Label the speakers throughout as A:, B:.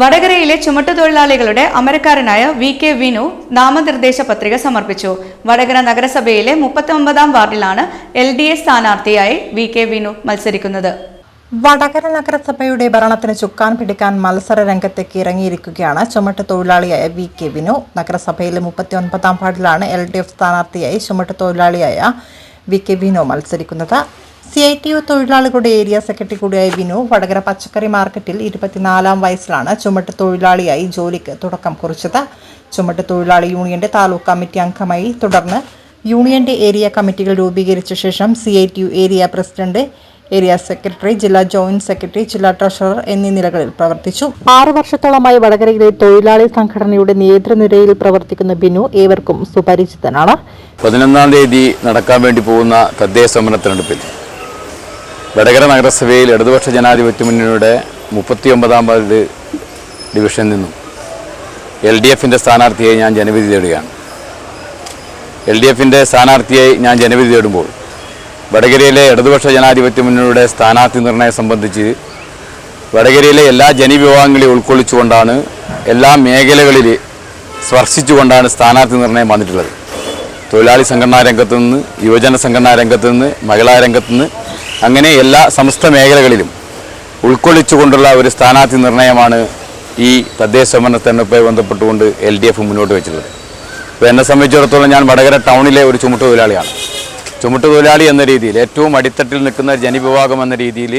A: വടകരയിലെ ചുമട്ടുതൊഴിലാളികളുടെ അമരക്കാരനായ വി.കെ. വിനു നാമനിർദ്ദേശ പത്രിക സമർപ്പിച്ചു. വടകര നഗരസഭയിലെ 39-ാം വാർഡിലാണ് LDA സ്ഥാനാർത്ഥിയായി വി.കെ. വിനു മത്സരിക്കുന്നത്.
B: വടകര നഗരസഭയുടെ ഭരണത്തിന് ചുക്കാൻ പിടിക്കാൻ മത്സര രംഗത്തേക്ക് ഇറങ്ങിയിരിക്കുകയാണ് ചുമട്ടുതൊഴിലാളിയായ വി.കെ. വിനു. നഗരസഭയിലെ 39-ാം വാർഡിലാണ് LDF സ്ഥാനാർത്ഥിയായി ചുമട്ടുതൊഴിലാളിയായ വി.കെ. വിനു മത്സരിക്കുന്നത്. CITU തൊഴിലാളികളുടെ ഏരിയ സെക്രട്ടറി കൂടിയായ വിനു വടകര പച്ചക്കറി മാർക്കറ്റിൽ 24-ാം വയസ്സിലാണ് ചുമട്ടുതൊഴിലാളിയായി ജോലിക്ക് തുടക്കം കുറിച്ചത്. ചുമട്ടുതൊഴിലാളി യൂണിയന്റെ താലൂക്ക് കമ്മിറ്റി അംഗമായി, തുടർന്ന് യൂണിയന്റെ ഏരിയ കമ്മിറ്റികൾ രൂപീകരിച്ച ശേഷം CITU area president, area secretary, ജില്ലാ ജോയിന്റ് സെക്രട്ടറി, ജില്ലാ ട്രഷറർ എന്നീ നിലകളിൽ പ്രവർത്തിച്ചു. 6 വർഷത്തോളമായി വടകരയിലെ തൊഴിലാളി സംഘടനയുടെ നേതൃനിരയിൽ പ്രവർത്തിക്കുന്ന ബിനു ഏവർക്കും സുപരിചിതനാണ്.
C: 11-ാം തീയതി നടക്കാൻ വേണ്ടി പോകുന്ന തദ്ദേശ സ്വയംഭരണ തെരഞ്ഞെടുപ്പിൽ വടകര നഗരസഭയിൽ ഇടതുപക്ഷ ജനാധിപത്യ മുന്നണിയുടെ 39-ാം വാർഡ് ഡിവിഷനിൽ നിന്നും LDFന്റെ സ്ഥാനാർത്ഥിയായി ഞാൻ ജനവിധി തേടുകയാണ്. LDFന്റെ സ്ഥാനാർത്ഥിയായി ഞാൻ ജനവിധി തേടുമ്പോൾ വടകരയിലെ ഇടതുപക്ഷ ജനാധിപത്യ മുന്നണിയുടെ സ്ഥാനാർത്ഥി നിർണയം സംബന്ധിച്ച് വടകരയിലെ എല്ലാ ജനവിഭാഗങ്ങളെയും ഉൾക്കൊള്ളിച്ചുകൊണ്ടാണ്, എല്ലാ മേഖലകളിൽ സ്പർശിച്ചുകൊണ്ടാണ് സ്ഥാനാർത്ഥി നിർണയം വന്നിട്ടുള്ളത്. തൊഴിലാളി സംഘടനാ രംഗത്തു നിന്ന്, യുവജന സംഘടനാ രംഗത്തു നിന്ന്, മഹിളാ രംഗത്തു നിന്ന്, അങ്ങനെ എല്ലാ സമസ്ത മേഖലകളിലും ഉൾക്കൊള്ളിച്ചുകൊണ്ടുള്ള ഒരു സ്ഥാനാർത്ഥി നിർണയമാണ് ഈ തദ്ദേശ സ്വയംഭരണ തെരഞ്ഞെടുപ്പുമായി ബന്ധപ്പെട്ടുകൊണ്ട് LDF മുന്നോട്ട് വെച്ചിട്ടുള്ളത്. അപ്പോൾ എന്നെ സംബന്ധിച്ചിടത്തോളം ഞാൻ വടകര ടൗണിലെ ഒരു ചുമട്ടുതൊഴിലാളിയാണ്. ചുമട്ടുതൊഴിലാളി എന്ന രീതിയിൽ, ഏറ്റവും അടിത്തട്ടിൽ നിൽക്കുന്ന ജനവിഭാഗം എന്ന രീതിയിൽ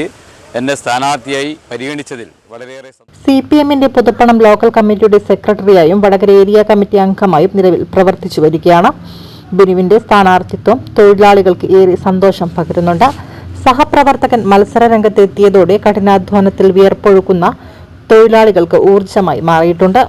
C: എന്നെ സ്ഥാനാർത്ഥിയായി പരിഗണിച്ചതിൽ വളരെയേറെ
B: CPMന്റെ പുതുപ്പണം ലോക്കൽ കമ്മിറ്റിയുടെ സെക്രട്ടറിയായും വടകര ഏരിയ കമ്മിറ്റി അംഗമായും നിലവിൽ പ്രവർത്തിച്ചു വരികയാണ്. ബിനുവിന്റെ സ്ഥാനാർത്ഥിത്വം തൊഴിലാളികൾക്ക് ഏറെ സന്തോഷം പകരുന്നുണ്ട്. സഹപ്രവർത്തകൻ മത്സര രംഗത്തെത്തിയതോടെ കഠിനാധ്വാനത്തിൽ വിയർപ്പൊഴുക്കുന്ന തൊഴിലാളികൾക്ക് ഊർജ്ജമായി മാറിയിട്ടുണ്ട്.